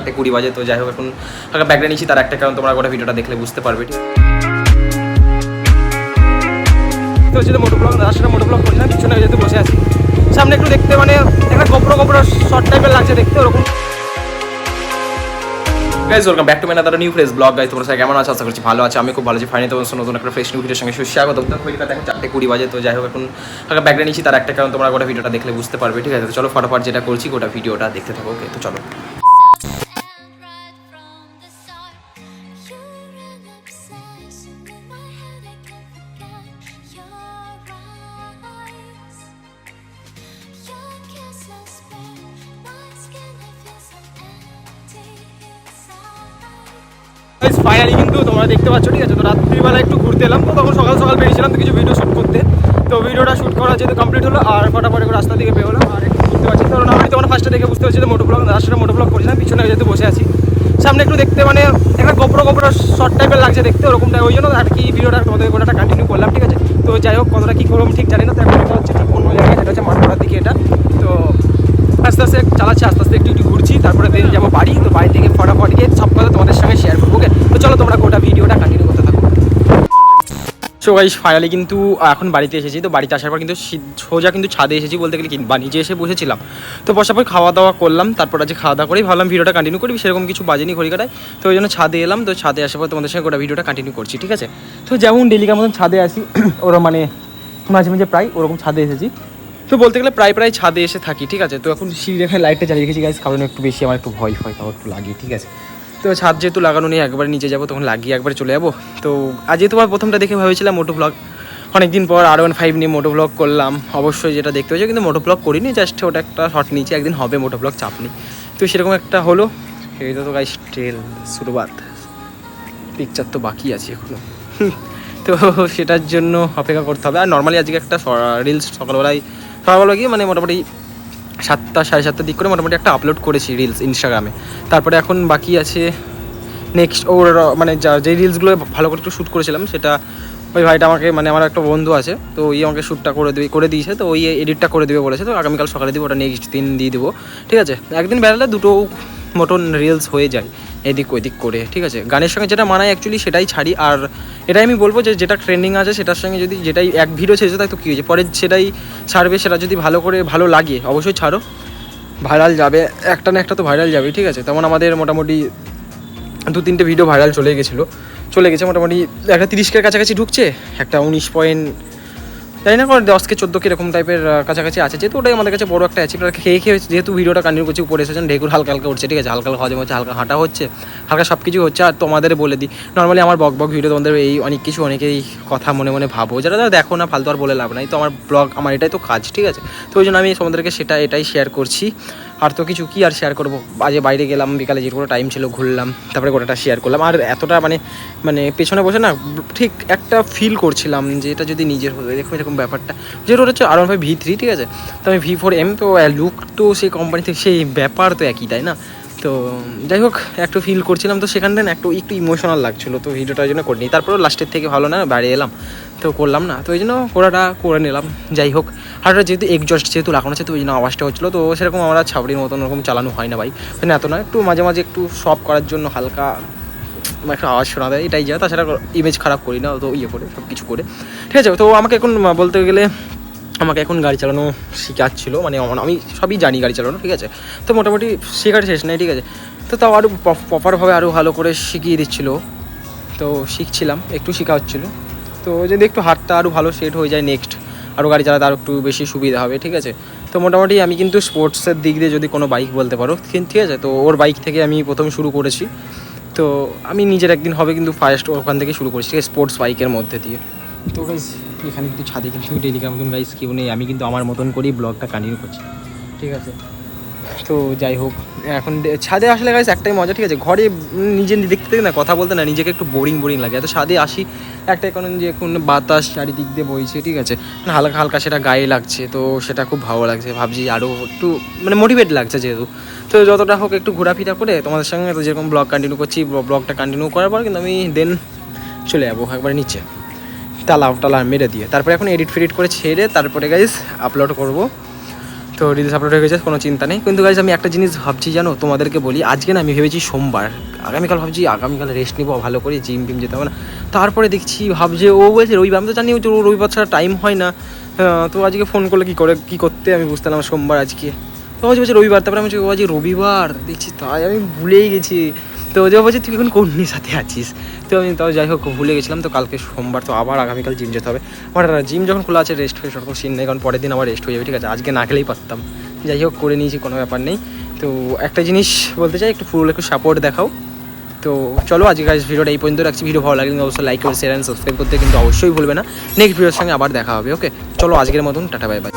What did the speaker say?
4:20 বাজে। তো যাই হোক এখন হালকা ব্যাকগ্রাউন্ড নিচ্ছি, তার একটা কারণ তোমরা গোটা ভিডিওটা দেখলে বুঝতে পারবে। তো হচ্ছে মোটো ব্লগ, রাস্তাটা মোটো ব্লগ করছিলাম, পিছনে যেহেতু বসে আছি, সামনে একটু দেখতে মানে একটা গোপরো শর্ট টাইপের লাগছে দেখতে ওরকম। Guys welcome back to my another new fresh blog. Guys তোমরা সবাই কেমন আছো? আশা করছি ভালো আছে, আমি খুব ভালো আছি। ফাইনালি তোমার নতুন একটা ফ্রেশ নিউ ভিডিওর সঙ্গে সুস্বাগত। ঘড়িটা দেখো 4:20 বাজে। তো যাই হোক এখন হালকা ব্যাকগ্রাউন্ড নিচ্ছি, তার একটা কারণ তোমরা গোটা ভিডিওটা দেখলে বুঝতে পারবে। ঠিক আছে, তো চলো ফটাফট যেটা করছি গোটা ভিডিওটা দেখতে থাকো। ওকে, তো চলো। ফাইনালি কিন্তু তোমরা দেখতে পাচ্ছ, ঠিক আছে। তো রাত্রিবেলা একটু ঘুরতে এলাম, তো তখন সকাল সকাল বেরিয়েছিলাম তো কিছু ভিডিও শ্যুট করতে। তো ভিডিওটা শ্যুট করা যেহেতু কমপ্লিট হলো, আর ফটাফট রাস্তা দিকে বেরোলাম। আর একটু ঘুরতে পারছি, কারণ আমি তোমার ফার্স্টে দেখে বুঝতে পারছি যে মোটো ব্লগ, রাস্তাটা মোটো ব্লগ করছিলাম, পিছনে যেহেতু বসে আছি, সামনে একটু দেখতে মানে একটা গোপরো শর্ট টাইপের লাগছে দেখতে ওরকমটা, ওই জন্য আর কি ভিডিওটা তোমাদের গোটাটা কন্টিনিউ করলাম। ঠিক আছে, তো যাই হোক কতটা কী করলাম ঠিক জানি না। তো এখন এটা হচ্ছে ঠিক অন্য জায়গায়, যেটা হচ্ছে মাঠপাড়ার দিকে এটা। তো আস্তে আস্তে চালাচ্ছি, আস্তে আস্তে একটু ঘুরছি, তারপরে দিন যাবো বাড়ি। তো বাড়ি থেকে ফটাফট গিয়ে সব কথা তোমাদের সঙ্গে শেয়ার করবো। ওকে, তো চলো তোমরা গোটা ভিডিওটা কন্টিনিউ করতে থাকো। সো গাইস ফাইনালি কিন্তু এখন বাড়িতে এসেছি। তো বাড়িতে আসার পর কিন্তু সোজা কিন্তু ছাদে এসেছি বলতে গেলে, বা নিচে এসে বসেছিলাম। তো বসার পর খাওয়া দাওয়া করলাম, তারপর আজ খাওয়া দাওয়া করেই ভাবলাম ভিডিওটা কন্টিনিউ করি, সেরকম কিছু বাজেনি ঘড়ি কাটায়। তো ওই জন্য ছাদে এলাম। তো ছাদে আসার পর তোমাদের সঙ্গে গোটা ভিডিওটা কন্টিনিউ করছি। ঠিক আছে, তো যেমন ডেলিকার মতন ছাদে আসি, ওরা মানে মাঝে মাঝে প্রায় ওরকম ছাদে এসেছি। তো বলতে গেলে প্রায় ছাদে এসে থাকি। ঠিক আছে, তো এখন সিঁড়ি রেখায় লাইটটা জ্বালিয়ে রেখেছি গাইস, কারণ একটু বেশি আমার একটু ভয় খাওয়া একটু লাগে। ঠিক আছে, তো ছাদ যেহেতু লাগানো নেই, একবার নিচে যাবো, তখন লাগিয়ে একবার চলে যাবো। তো আজ যেহেতু আমার প্রথমটা দেখে ভেবেছিলাম মোটো ব্লগ, অনেকদিন পর R15 নিয়ে মোটো ব্লগ করলাম। অবশ্যই যেটা দেখতে হয়েছে, কিন্তু মোটো ব্লগ করিনি, জাস্ট ওটা একটা শর্ট নিচে, একদিন হবে মোটো ব্লগ, চাপ নেই। তো সেরকম একটা হলো। এইটা তো গাইস ট্রেল শুরুবাত, পিকচার তো বাকি আছে এখনো। তো সেটার জন্য অপেক্ষা করতে হবে। আর নর্মালি আজকে একটা রিলস সকালবেলা গিয়ে মানে মোটামুটি 7টা সাড়ে 7টার দিক করে মোটামুটি একটা আপলোড করেছি রিলস ইনস্টাগ্রামে। তারপরে এখন বাকি আছে নেক্সট ওর মানে যে রিলসগুলো ভালো করে একটু শ্যুট করেছিলাম, সেটা ওই ভাইটা আমাকে মানে আমার একটা বন্ধু আছে, তো ওই আমাকে শ্যুটটা করে দিয়েছে। তো ওই এডিটটা করে দেবে বলেছে। তো আগামীকাল সকালে দিব, ওটা নেক্সট দিন দিয়ে দেবো। ঠিক আছে, একদিন বেড়ালে দুটো মতন রিলস হয়ে যায় এদিক ওইদিক করে। ঠিক আছে, গানের সঙ্গে যেটা মানায় অ্যাকচুয়ালি সেটাই ছাড়ি। আর এটাই আমি বলবো যে যেটা ট্রেন্ডিং আছে সেটার সঙ্গে যদি যেটাই এক ভিডিও ছেড়েছে, তাই তো কী হয়েছে, পরে সেটাই ছাড়বে। সেটা যদি ভালো লাগে অবশ্যই ছাড়ো, ভাইরাল যাবে, একটা না একটা তো ভাইরাল যাবে। ঠিক আছে, তেমন আমাদের মোটামুটি 2-3টে ভিডিও ভাইরাল চলে গেছে মোটামুটি। একটা 30K কাছাকাছি ঢুকছে, একটা 19 পয়েন্ট জানি না, 10K 14K এরকম টাইপের কাছাকাছি আছে। যেহেতু ওটাই আমাদের কাছে বড় একটা অ্যাচিভ। খেয়ে যেহেতু ভিডিওটা কন্টিনিউ করছি, উপরে এসেছেন ঢেকুর হালকা হালকা উঠছে। ঠিক আছে, হালকা হজম হচ্ছে, হালকা হাঁটা হচ্ছে, হালকা সব কিছু হচ্ছে। আর তোমাদের বলে দিই, নর্মালি আমার বক ভিডিও তোমাদের এই অনেকেই কথা মনে মনে ভাবো, যারা দেখো না, ফালতু আর বলে লাভ নাই। তো আমার ব্লগ, আমার এটাই তো কাজ। ঠিক আছে, তো ওই জন্য আমি তোমাদেরকে এটাই শেয়ার করছি। আর তো কিছু কি আর শেয়ার করবো, আজকে বাইরে গেলাম, বিকালে যেটুকু টাইম ছিল ঘুরলাম, তারপরে গোটাটা শেয়ার করলাম। আর এতটা মানে পেছনে বসে না ঠিক একটা ফিল করছিলাম যে এটা যদি নিজের হতো, দেখো এরকম ব্যাপারটা। যেটা হচ্ছে R15 V3, ঠিক আছে, তো আমি V4M, তো লুক তো সেই কোম্পানি থেকে, সেই ব্যাপার তো একই, তাই না? তো যাই হোক একটু ফিল করছিলাম, তো সেখানটা না একটু ইমোশনাল লাগছিলো। তো ভিডিওটার জন্য করিনি, তারপরেও লাস্টের থেকে ভালো না বাইরে এলাম, তো করলাম না। তো ওই জন্য করে নিলাম। যাই হোক, আর যেহেতু এক্সজস্ট যেহেতু লাগানো আছে, তো ওই জন্য আওয়াজটা হচ্ছিলো। তো সেরকম আমরা ছাবড়ির মতন ওরকম চালানো হয় না ভাই, মানে এত না, একটু মাঝে মাঝে একটু সব করার জন্য হালকা একটা আওয়াজ শোনা দেয়, এটাই যা। তাছাড়া ইমেজ খারাপ করি না, তো করে সব কিছু করে। ঠিক আছে, তো আমাকে এখন বলতে গেলে গাড়ি চালানো শেখাচ্ছিল, মানে আমি সবই জানি গাড়ি চালানো। ঠিক আছে, তো মোটামুটি শেখার শেষ নেই। ঠিক আছে, তো তাও আরও প্রপারভাবে আরও ভালো করে শিখিয়ে দিচ্ছিলো। তো শিখছিলাম, একটু শেখা হচ্ছিলো। তো যদি একটু হাতটা আরও ভালো সেট হয়ে যায়, নেক্সট আরও গাড়ি চালাতে আরও একটু বেশি সুবিধা হবে। ঠিক আছে, তো মোটামুটি আমি কিন্তু স্পোর্টসের দিক দিয়ে যদি কোনো বাইক বলতে পারো, ঠিক আছে, তো ওর বাইক থেকে আমি প্রথম শুরু করেছি। তো আমি নিজের একদিন হবে কিন্তু ফার্স্ট ওখান থেকে শুরু করেছি, স্পোর্টস বাইকের মধ্যে দিয়ে। তো গাইস এখানে কিন্তু ছাদে কিন্তু ডেলিকার মতন গাইস কেউ নেই, আমি কিন্তু আমার মতন করেই ব্লগটা কন্টিনিউ করছি। ঠিক আছে, তো যাই হোক এখন ছাদে আসলে গাইস একটাই মজা। ঠিক আছে, ঘরে নিজে দেখতে না, কথা বলতে না, নিজেকে একটু বোরিং লাগে। তো ছাদে আসি একটাই কারণ যে কোন বাতাস চারিদিক দিয়ে বইছে। ঠিক আছে, হালকা হালকা সেটা গায়ে লাগছে, তো সেটা খুব ভালো লাগছে। ভাবছি আরও একটু মানে মোটিভেট লাগছে যেহেতু। তো যতটা হোক একটু ঘোরাফেরা করে তোমাদের সঙ্গে তো যেরকম ব্লগ কন্টিনিউ করছি, ব্লগটা কন্টিনিউ করার পর কিন্তু আমি দেন চলে যাবো একবার নিচে টালা মেরে দিয়ে। তারপরে এখন এডিট করে ছেড়ে তারপরে গাইস আপলোড করবো। তো রিলস আপলোড হয়ে গেছে, কোনো চিন্তা নেই। কিন্তু গাইজ আমি একটা জিনিস ভাবছি জানো, তোমাদেরকে বলি, আজকে না আমি ভেবেছি সোমবার, আগামীকাল ভাবছি আগামীকাল রেস্ট নিবো ভালো করে, জিম টিম যেতে হবে না। তারপরে দেখছি ভাবছে ও বলছে রবিবার, আমি তো জানি যে রবিবার ছাড়া টাইম হয় না। তো আজকে ফোন করলে কী করতে আমি বুঝতে পারলাম সোমবার আজকে। তো বলছে রবিবার, তারপরে আমি ও আজকে রবিবার দেখছি, তাই আমি ভুলেই গেছি। তো যে বলছে তুই এখন কোন সাথে আছিস, তো আমি তাও যাই হোক ভুলে গেছিলাম। তো কালকে সোমবার, তো আবার আগামীকাল জিম যেতে হবে। আমার জিম যখন খোলা আছে রেস্ট হয়ে সরকার সিন নেই, কারণ পরের দিন আবার রেস্ট হয়ে যাবে, ঠিক আছে। আজকে না খেলেই পারতাম, যাই হোক করে নিয়েছি, কোনো ব্যাপার নেই। তো একটা জিনিস বলতে চাই, একটু ফুল একটু সাপোর্ট দেখাও। তো চলো আজকে গাইস ভিডিওটা এই পর্যন্ত রাখছি। ভিডিও ভালো লাগলে কিন্তু অবশ্যই লাইক করে শেয়ার অ্যান্ড সাবস্ক্রাইব করতে কিন্তু অবশ্যই ভুলবে না। নেক্সট ভিডিওর সঙ্গে আবার দেখা হবে। ওকে চলো আজকের মতন টাটা বাই বাই।